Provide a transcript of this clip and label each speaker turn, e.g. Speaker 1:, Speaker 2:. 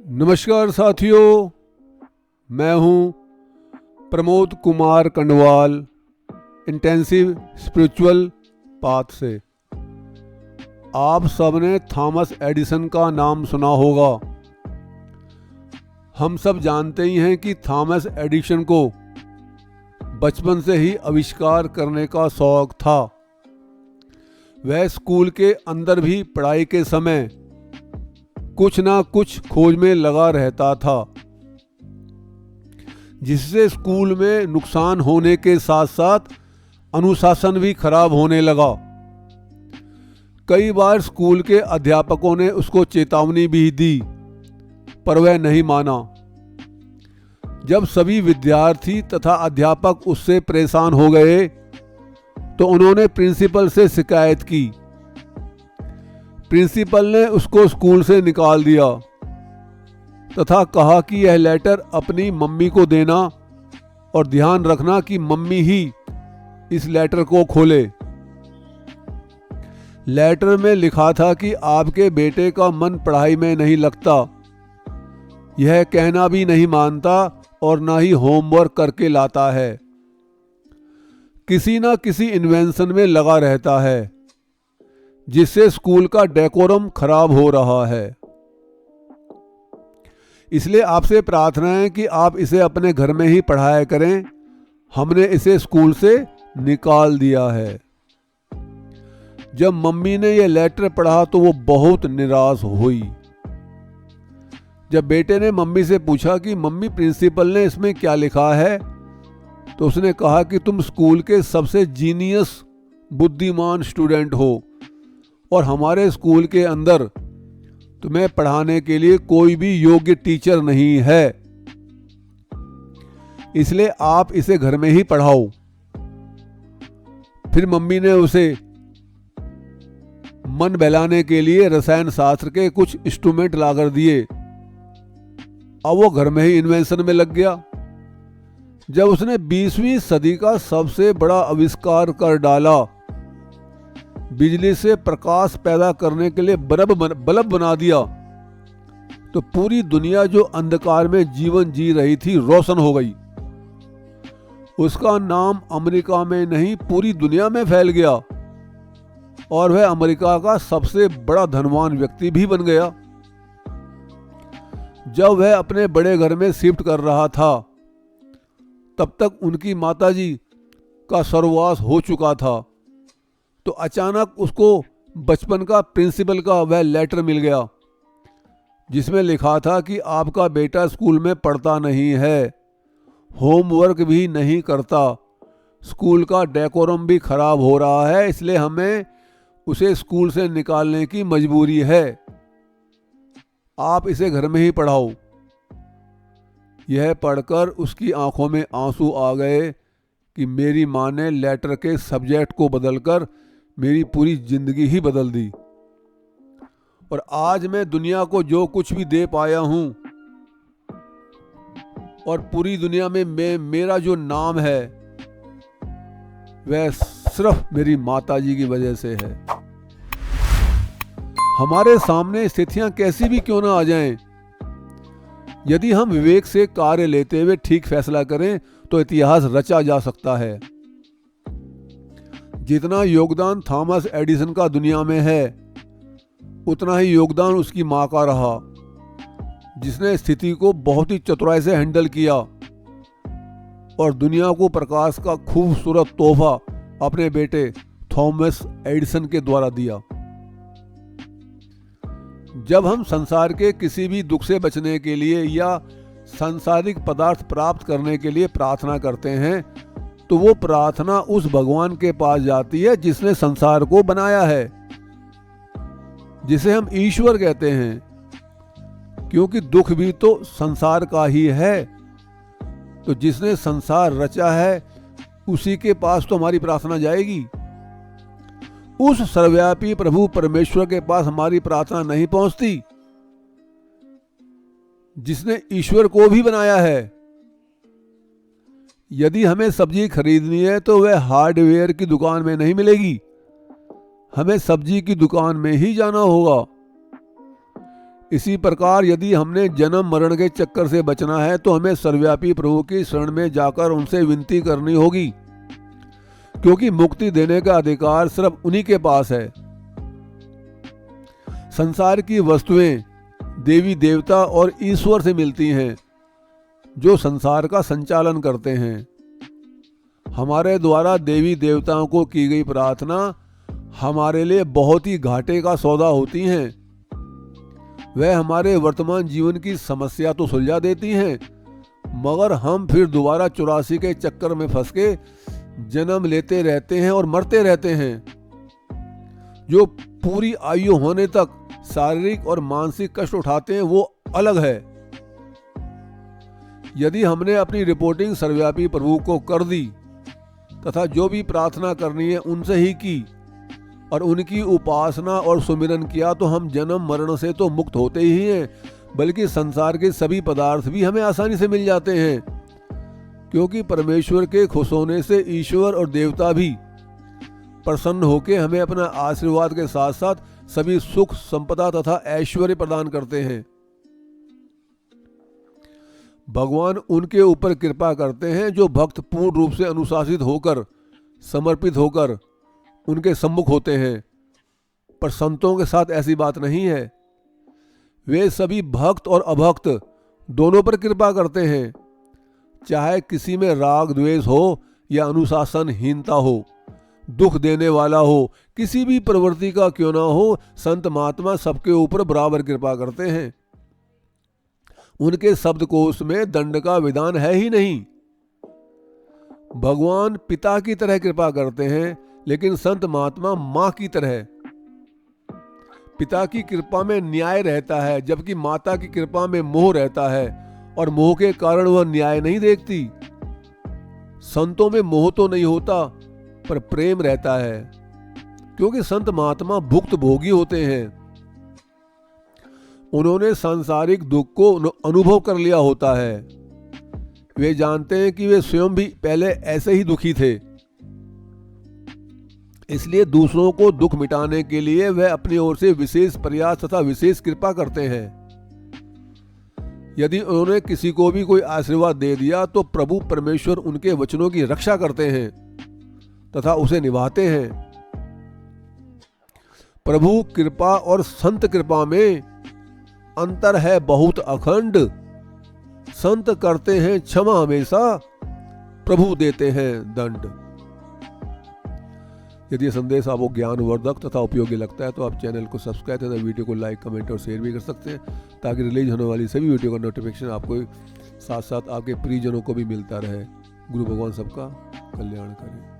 Speaker 1: नमस्कार साथियों, मैं हूं Pramod Kumar Kandwal intensive spiritual path से। आप सबने थॉमस एडिसन का नाम सुना होगा। हम सब जानते ही हैं कि थॉमस एडिसन को बचपन से ही आविष्कार करने का शौक था। वह स्कूल के अंदर भी पढ़ाई के समय कुछ ना कुछ खोज में लगा रहता था, जिससे स्कूल में नुकसान होने के साथ साथ अनुशासन भी खराब होने लगा। कई बार स्कूल के अध्यापकों ने उसको चेतावनी भी दी, पर वह नहीं माना। जब सभी विद्यार्थी तथा अध्यापक उससे परेशान हो गए तो उन्होंने प्रिंसिपल से शिकायत की। प्रिंसिपल ने उसको स्कूल से निकाल दिया तथा कहा कि यह लेटर अपनी मम्मी को देना और ध्यान रखना कि मम्मी ही इस लेटर को खोले। लेटर में लिखा था कि आपके बेटे का मन पढ़ाई में नहीं लगता, यह कहना भी नहीं मानता और ना ही होमवर्क करके लाता है, किसी ना किसी इन्वेंशन में लगा रहता है, जिससे स्कूल का डेकोरम खराब हो रहा है। इसलिए आपसे प्रार्थना है कि आप इसे अपने घर में ही पढ़ाया करें। हमने इसे स्कूल से निकाल दिया है। जब मम्मी ने यह लेटर पढ़ा तो वो बहुत निराश हुई। जब बेटे ने मम्मी से पूछा कि मम्मी, प्रिंसिपल ने इसमें क्या लिखा है, तो उसने कहा कि तुम स्कूल के सबसे जीनियस बुद्धिमान स्टूडेंट हो और हमारे स्कूल के अंदर तुम्हें पढ़ाने के लिए कोई भी योग्य टीचर नहीं है, इसलिए आप इसे घर में ही पढ़ाओ। फिर मम्मी ने उसे मन बहलाने के लिए रसायन शास्त्र के कुछ इंस्ट्रूमेंट लाकर दिए। अब वो घर में ही इन्वेंशन में लग गया। जब उसने 20वीं सदी का सबसे बड़ा आविष्कार कर डाला, बिजली से प्रकाश पैदा करने के लिए बल्ब बना दिया, तो पूरी दुनिया जो अंधकार में जीवन जी रही थी रोशन हो गई। उसका नाम अमेरिका में नहीं पूरी दुनिया में फैल गया और वह अमेरिका का सबसे बड़ा धनवान व्यक्ति भी बन गया। जब वह अपने बड़े घर में शिफ्ट कर रहा था, तब तक उनकी माताजी का स्वर्गवास हो चुका था। तो अचानक उसको बचपन का प्रिंसिपल का वह लेटर मिल गया, जिसमें लिखा था कि आपका बेटा स्कूल में पढ़ता नहीं है, होमवर्क भी नहीं करता, स्कूल का डेकोरम भी खराब हो रहा है, इसलिए हमें उसे स्कूल से निकालने की मजबूरी है। आप इसे घर में ही पढ़ाओ। यह पढ़कर उसकी आंखों में आंसू आ गए कि मेरी माँ ने लेटर के सब्जेक्ट को बदलकर मेरी पूरी जिंदगी ही बदल दी, और आज मैं दुनिया को जो कुछ भी दे पाया हूं और पूरी दुनिया में मेरा जो नाम है वह सिर्फ मेरी माताजी की वजह से है। हमारे सामने स्थितियां कैसी भी क्यों ना आ जाएं, यदि हम विवेक से कार्य लेते हुए ठीक फैसला करें तो इतिहास रचा जा सकता है। जितना योगदान थॉमस एडिसन का दुनिया में है, उतना ही योगदान उसकी मां का रहा, जिसने स्थिति को बहुत ही चतुराई से हैंडल किया और दुनिया को प्रकाश का खूबसूरत तोहफा अपने बेटे थॉमस एडिसन के द्वारा दिया। जब हम संसार के किसी भी दुख से बचने के लिए या सांसारिक पदार्थ प्राप्त करने के लिए प्रार्थना करते हैं, तो वो प्रार्थना उस भगवान के पास जाती है जिसने संसार को बनाया है, जिसे हम ईश्वर कहते हैं, क्योंकि दुख भी तो संसार का ही है। तो जिसने संसार रचा है उसी के पास तो हमारी प्रार्थना जाएगी। उस सर्वव्यापी प्रभु परमेश्वर के पास हमारी प्रार्थना नहीं पहुंचती, जिसने ईश्वर को भी बनाया है। यदि हमें सब्जी खरीदनी है तो वह हार्डवेयर की दुकान में नहीं मिलेगी, हमें सब्जी की दुकान में ही जाना होगा। इसी प्रकार यदि हमने जन्म मरण के चक्कर से बचना है तो हमें सर्वव्यापी प्रभु की शरण में जाकर उनसे विनती करनी होगी, क्योंकि मुक्ति देने का अधिकार सिर्फ उन्हीं के पास है। संसार की वस्तुएं देवी देवता और ईश्वर से मिलती हैं, जो संसार का संचालन करते हैं। हमारे द्वारा देवी देवताओं को की गई प्रार्थना हमारे लिए बहुत ही घाटे का सौदा होती हैं। वह हमारे वर्तमान जीवन की समस्या तो सुलझा देती हैं, मगर हम फिर दोबारा 84 के चक्कर में फंस के जन्म लेते रहते हैं और मरते रहते हैं, जो पूरी आयु होने तक शारीरिक और मानसिक कष्ट उठाते हैं वो अलग है। यदि हमने अपनी रिपोर्टिंग सर्वव्यापी प्रभु को कर दी तथा जो भी प्रार्थना करनी है उनसे ही की और उनकी उपासना और सुमिरन किया तो हम जन्म मरण से तो मुक्त होते ही हैं, बल्कि संसार के सभी पदार्थ भी हमें आसानी से मिल जाते हैं, क्योंकि परमेश्वर के खुश होने से ईश्वर और देवता भी प्रसन्न होकर हमें अपना आशीर्वाद के साथ साथ सभी सुख संपदा तथा ऐश्वर्य प्रदान करते हैं। भगवान उनके ऊपर कृपा करते हैं जो भक्त पूर्ण रूप से अनुशासित होकर समर्पित होकर उनके सम्मुख होते हैं, पर संतों के साथ ऐसी बात नहीं है। वे सभी भक्त और अभक्त दोनों पर कृपा करते हैं, चाहे किसी में राग द्वेष हो या अनुशासनहीनता हो, दुख देने वाला हो, किसी भी प्रवृत्ति का क्यों ना हो, संत महात्मा सबके ऊपर बराबर कृपा करते हैं। उनके शब्दकोश में दंड का विधान है ही नहीं। भगवान पिता की तरह कृपा करते हैं, लेकिन संत महात्मा मां की तरह। पिता की कृपा में न्याय रहता है, जबकि माता की कृपा में मोह रहता है, और मोह के कारण वह न्याय नहीं देखती। संतों में मोह तो नहीं होता, पर प्रेम रहता है, क्योंकि संत महात्मा भुक्त भोगी होते हैं। उन्होंने सांसारिक दुख को अनुभव कर लिया होता है। वे जानते हैं कि वे स्वयं भी पहले ऐसे ही दुखी थे, इसलिए दूसरों को दुख मिटाने के लिए वह अपनी ओर से विशेष प्रयास तथा विशेष कृपा करते हैं। यदि उन्होंने किसी को भी कोई आशीर्वाद दे दिया तो प्रभु परमेश्वर उनके वचनों की रक्षा करते हैं तथा उसे निभाते हैं। प्रभु कृपा और संत कृपा में अंतर है बहुत अखंड। संत करते हैं क्षमा हमेशा, प्रभु देते हैं दंड। यदि यह संदेश आपको ज्ञानवर्धक तथा उपयोगी लगता है तो आप चैनल को सब्सक्राइब तथा वीडियो को लाइक, कमेंट और शेयर भी कर सकते हैं, ताकि रिलीज होने वाली सभी वीडियो का नोटिफिकेशन आपको साथ साथ आपके प्रियजनों को भी मिलता रहे। गुरु भगवान सबका कल्याण करें।